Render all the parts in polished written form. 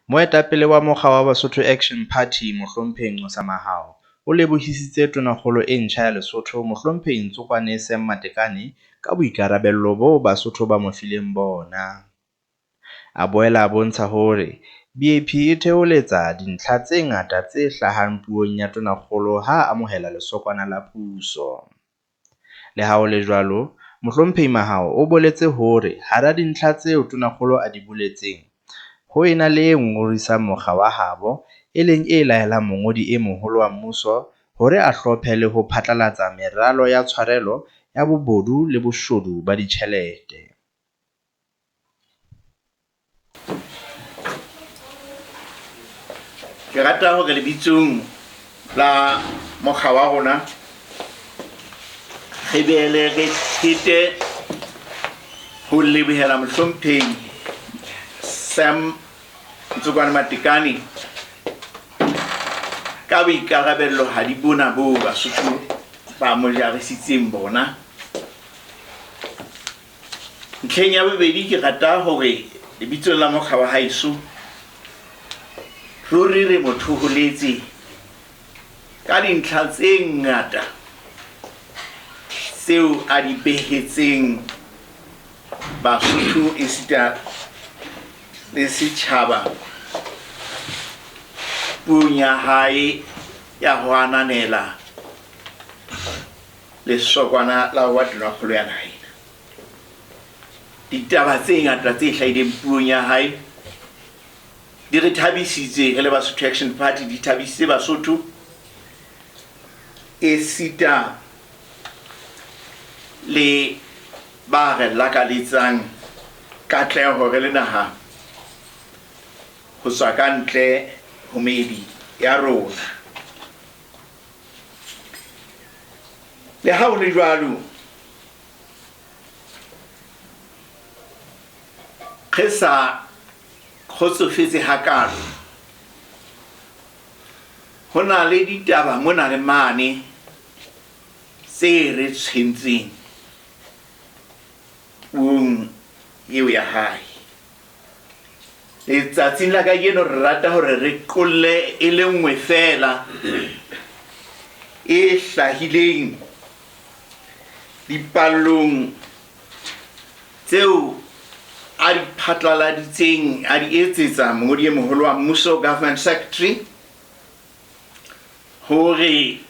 Moetapele wa mokga wa Basotho Action Party Mohlomphehi Mahao o lebohisitse tonakgolo e ntjha ya Lesotho Mohlomphehi Tsokwane Sam Matekane ka boikarabello boo Basotho ba mo fileng bona. A boela a bontsha hore BAP e theoletsa dintlha tse ngata tse hlahang puong ya tonakgolo ha a amohela lesokwana la puso. Le ha ho le jwalo, Mohlomphehi Mahao o boletse hore hara dintlha tseo tonakgolo a di boletseng, ho ena le e ngodisang mokga wa habo, e leng e laelang mongodi e moholo wa mmuso hore a hlophe le ho phatlalatsa meralo ya tshwarelo ya bobodu le boshodu ba ditjhelete. Ke rata hore lebitsong la mokga wa rona re beele re phete ho lebohela Mohlomphehi Sam Matekane ka boikarabello ha di bona boo Basotho ba mo jarisitseng bona. Ntlheng ya bobedi ke rata hore lebitsong la mokga wa haeso ruri re mo thoholetse ka dintlha tse ngata tseo a di behetseng Basotho esita le setjhaba puong ya hae ya ho ananela lesokwana la wa tonakgolo ya naha. Ditaba tse ngata tse hlahileng puong ya hae di re thabisitse re le Basotho Action Party, di thabisitse Basotho esita le ba re lakaletsang katleho re le naha ho tswa ka ntle ho meedi ya rona. Le ha ho le jwalo, re sa kgotsofetse hakalo, ho na le ditaba mona le mane tse re tshwentseng puong eo ya hae. Letsatsing la kajeno re rata hore re qolle e le nngwe fela e hlahileng dipallong tseo a di phatlaladitseng, a di etsetsa mongodi e moholo wa mmuso, Government Secretary, hore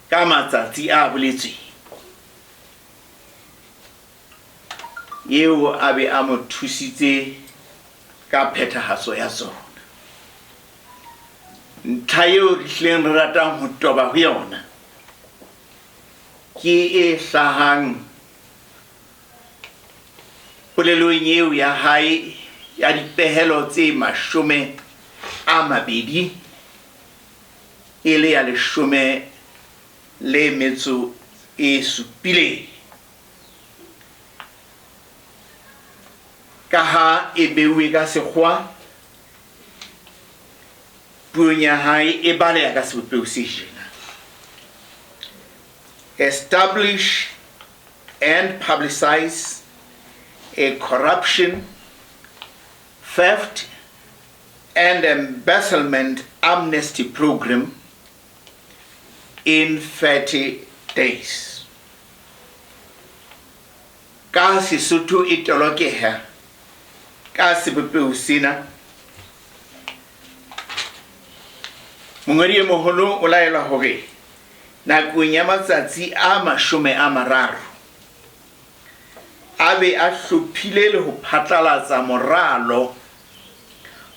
ka matsatsi a boletsweng eo a be a mo thusitse ka phethahatso ya tsona. Ntlha eo re hleng re ratang ho toba ho yona ke e hlahang polelong eo ya hae ya dipehelo tse 20 e le ya 17 ka ha e beuwe ka sekgwa puong ya hae e baleha ka sebopeo se tjena: establish and publicize a corruption, theft and embezzlement amnesty program in 30 days. Ka Sesotho e tolokeha ka sebopeo sena, mongodi e moholo o laela hore nakong ya matsatsi a 30 a be a hlophile le ho phatlalatsa moralo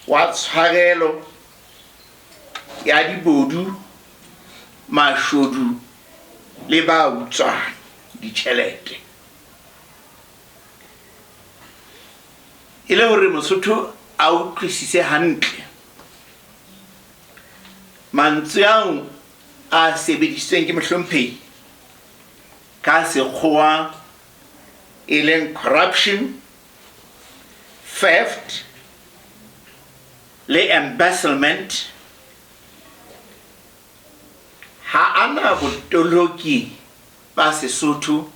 wa tshwarelo ya dibodu, mashodu le ba utswang ditjhelete. E le hore Mosotho a utlwisise hantle mantswe ao a sebedisitsweng ke Mohlomphehi ka sekgowa e leng corruption, theft le embezzlement, ha ana botoloki ba Sesotho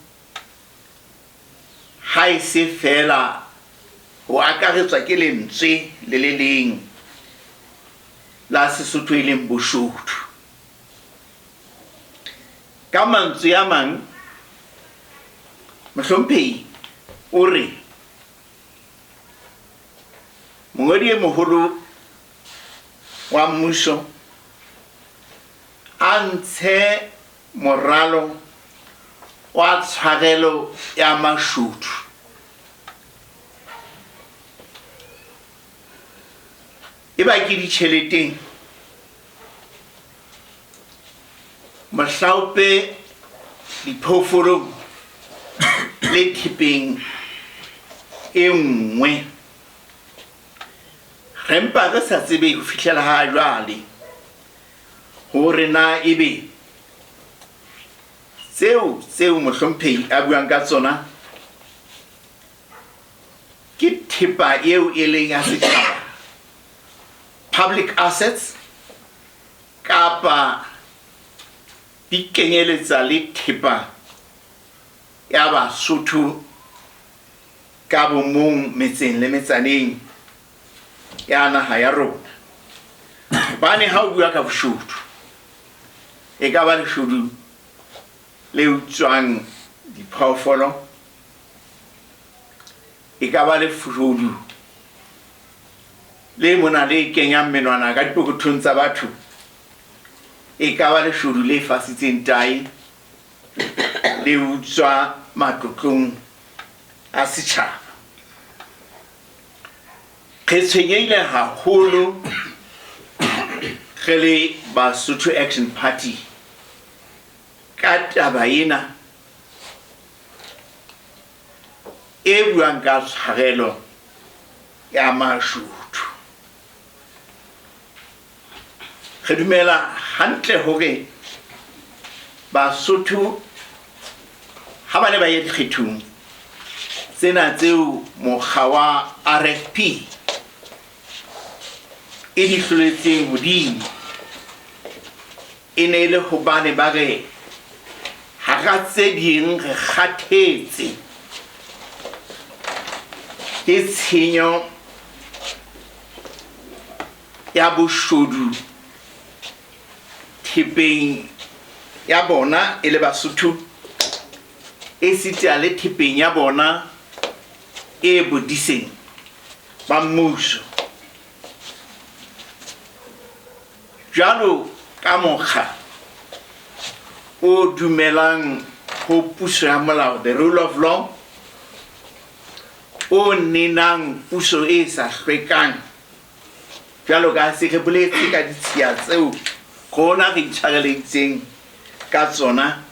ha e se fela ho akaretswa ke lentswe le le leng la Sesotho e leng boshodu. Ka mantswe a mang mohlomphehi o re mongodi e moholo wa mmuso a ntshe moralo wa tshwarelo ya mashodu e ba ke ditjheleteng mahlaope diphoofolo le thepeng e nngwe re mpa re sa tsebe ho fihlela ha jwale hore na ebe tseo mohlomphehi a buang ka tsona ke thepa eo e leng ya setjhaba, public assets, kapa di kenyeletsa le thepa ya Basotho ka bomong metseng le metsaneng ya naha ya rona. Bane ha o bua ka boshodu e ka ba leshodu le utswang diphoofolo, e ka ba leshodu le mona le kenyang menwana ka dipokothong tsa batho, e ka ba leshodu le fasitseng tahi le utswa matlotlong a setjhaba. Re tshwenyehile haholo re le Basotho Action Party ka taba ena e buang ka tshwarelo ya mashodu. Re dumela hantle hore Basotho ha ba ne ba ye dikgethong tsena tseo mokga wa RFP e di hloletseng hodimo, e ne le hobane ba re hara tse ding re kgathetse ke tshenyo ya boshodu thepeng ya bona e le Basotho, e sita le thepeng ya bona e bodiseng ba mmuso. Jalo ka mokga o dumelang ho puso ya molao, the rule of law, o nenang puso e sa hlwekang, jalo ka se re boletse ka ditshiya tseo rona re itshwareletseng ka tsona,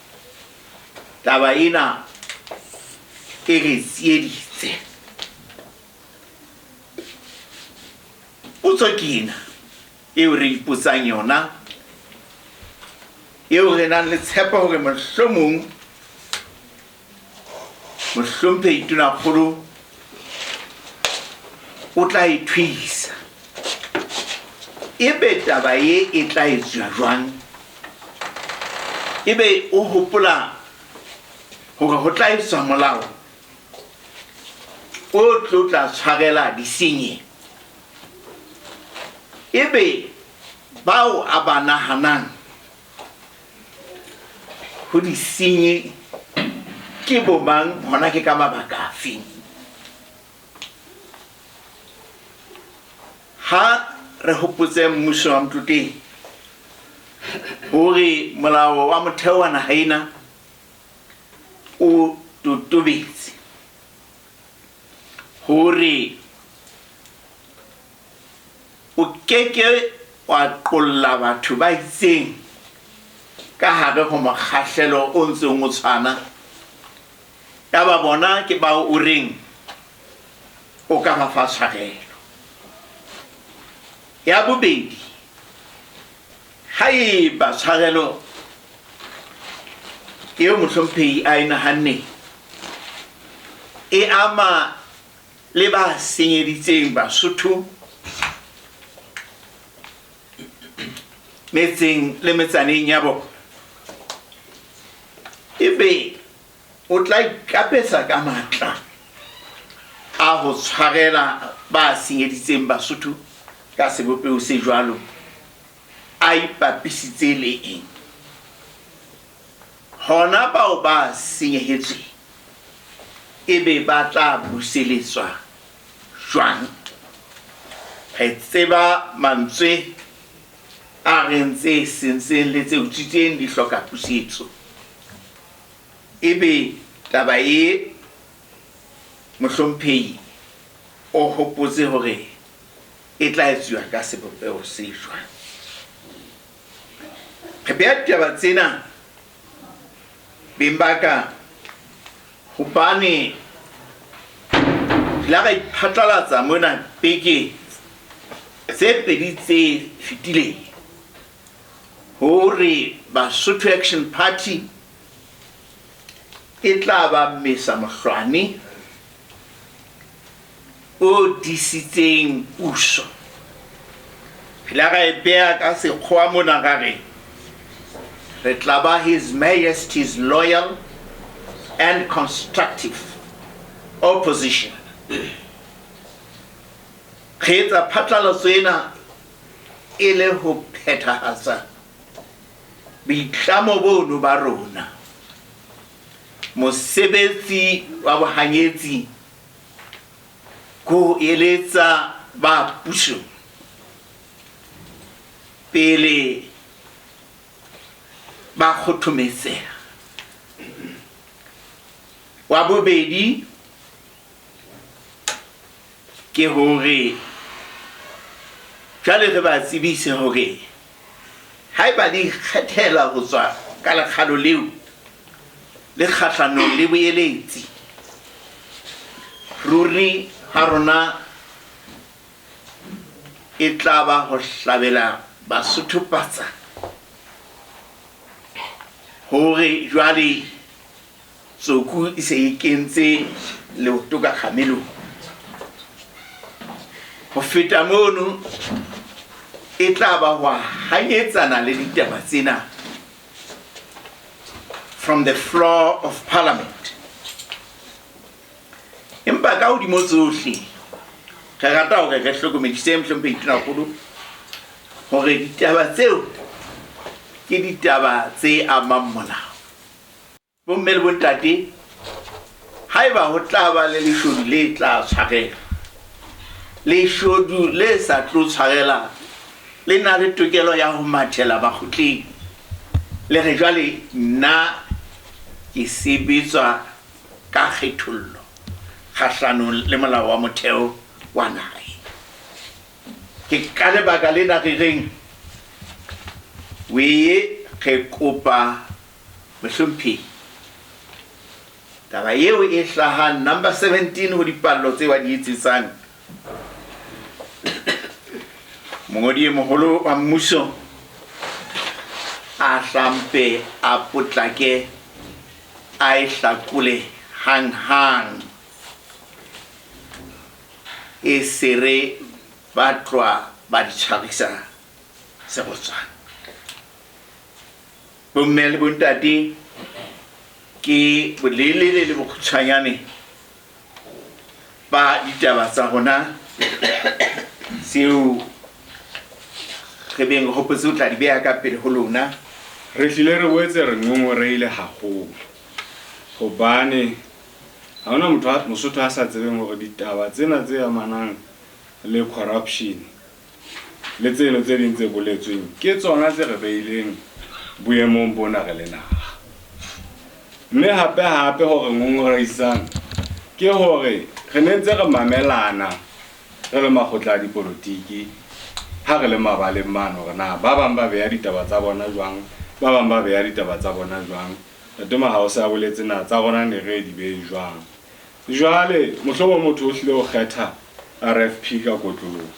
taba ena e re tsieditse. Potso ke ena eo re ipotsang yona, eo re nang le tshepo hore mohlomong mohlomphehi tonakgolo o tla e thuisa. Ebe taba e tla etswa jwang? Ebe o hopola hore ho tla etswa molao o tla tshwarela disenyi. Ebe bao a ba nahanang ho disenyi ke bo mang, hona ke ka mabaka afe? Ha re hopotse mmuso wa Mtuteng hore molao wa motheo wa naha ena o totobetse hore o keke wa qolla batho ba itseng ka hare ho mokgahlelo o ntseng o tshwana, ya ba bona ke bao o reng o ka ba fa tshwarelo. Ya bobedi, haeba tshwarelo eo mohlomphehi a inahanne e ama le ba senyeditseng Basotho metseng le metsaneng ya bona, ebe o tla ikapesa ka matla a ho tshwarela ba senyeditseng Basotho ka sebopeo se jwalo a ipapisitse le eng hona bao ba senyehetswe ebe ba tla buseletswa jwang re tseba mantswe a rentse sentseng le tse utswitseng di hloka pusetso ebe taba e mohlomphehi o hopotse hore e tla etsuwa ka sebopego se jwang re beha taba tsena beng ba ka hobane la ga iphatlalatsa mona beke tse pedi tse fetileng hore Basotho Action Party e tla ba mesa mohlwane o disitseng puso la ga e beha ka sekgowa mona ga re tla ba His Majesty's loyal and constructive opposition. Khetsa phatlalatso ena e le ho phethahatsa boitlamo bono ba rona mosebetsi wa bohanyetsi ko eletsa ba puso pele ba khothometseha wa bobedi ke hore jale re ba tsebise hore haeba di kgethela ho tswa ka lekgalo leo le kgahlanong le boeletsi ruri ha rona e tla ba ho hlabela Basotho patsa hore jwale tsoku e se e kentse leoto ka kgamelo ho feta mono e tla ba ho hanyetsana le ditaba tsena from the floor of Parliament. Empa ka hodimo tsohle re rata hore re hlokomedise mohlomphehi Tonakgolo hore ditaba tseo ke ditaba tse amang molao. Bomme le bontate haeba ho tla ba le leshodu le tla tshwarela leshodu le sa tlo tshwarela le na le tokelo ya ho mathela bakgotleng le re jwale nna ke sebetswa ka kgethollo kgahlanong le molao wa motheo wa naha. Ke ka lebaka lena re reng we re kopa mohlomphehi taba eo e hlahang number 17 ho dipallo tse wa di etsetsang mongodi e moholo wa mmuso a hlampe a potlake a e hlakole hang e sere ba tloa ba di tshwarisa sebotswana. Bomme le bontate ke bolelele le bokgutshwanyane ba ditaba tsa rona seo re beng re hopotse ho tla di beha ka pele ho lona. Re hlile re boetse re ngongoreile haholo hobane ha hona Mosotho a sa tsebeng hore ditaba tsena tse amanang le corruption le tseno tse ding tse boletsweng ke tsona tse re beileng boemong bona re le naha. Mme hape hore ngongoreisang ke hore re ne ntse re mamelana re le makgotla a dipolotiki ha re le mabaleng mano hore na ba bang ba beha ditaba tsa bona jwang, ba bang ba beha ditaba tsa bona jwang. Mahao sa boletse na tsa rona ne re di behe jwang. Jwale mohlomong motho o hlile ho kgetha RFP ka kotlolong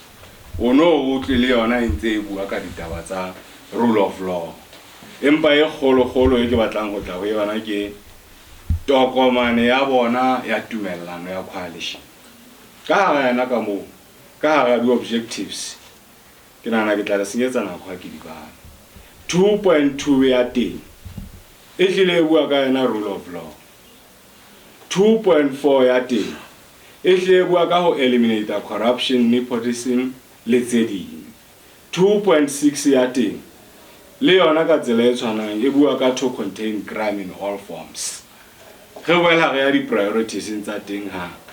o no utlwe le yona e ntse e bua ka ditaba tsa rule of law. Empa e kgolo e ke batlang ho tla ho yona ke tokomane ya bona ya tumellano ya coalition. Ka hara yana ka moo ka hara di-objectives ke nahana ke tla le senyetsa nako ha ke di bala. 2.2 ya teng e hlile e bua ka yona rule of law. 2.4 ya teng e hlile e bua ka ho eliminate corruption, nepotism le tse ding. 2.6 ya teng le yona ka tsela e tshwanang e bua ka to contain crime in all forms. Ge boela re ya di-priorities tsa teng hape.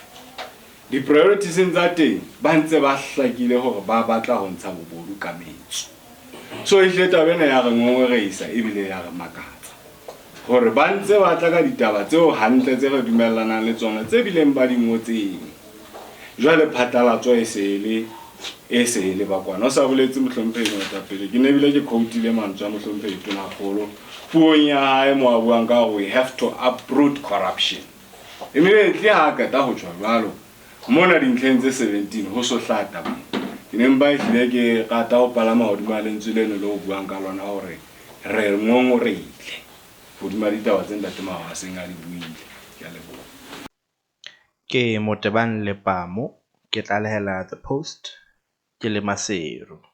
Di-priorities tsa teng ba ntse ba hlakile hore ba batla ho ntsha bobodu ka metso. So e hleta bena ya re ngongoreisa ebile ya re makatsa hore ba ntse ba tla ka ditaba tseo hantle tse re dumellanang le tsona tse bileng ba di ngotseng. Jwale phatlalatso e se le ba kwana o sa boletse Mohlomphehi Moetapele ke ne bile ke quote-ile mantswe a Mohlomphehi Tonakgolo puong ya hae mo a buang ka we have to uproot corruption. Immediately ha ka ho tjwa jwalo mona dintlheng tse 17 ho so hlata ba ke ne mba ehlile ke rata ho palama hodima lentswe leno le ho buang ka lona hore re ngongoreile hodima ditaba tse ntate Mahao a seng a di buile. Ke a leboha. Ke Motebang Lepamo ke tlalehela The Post ke le Maseru.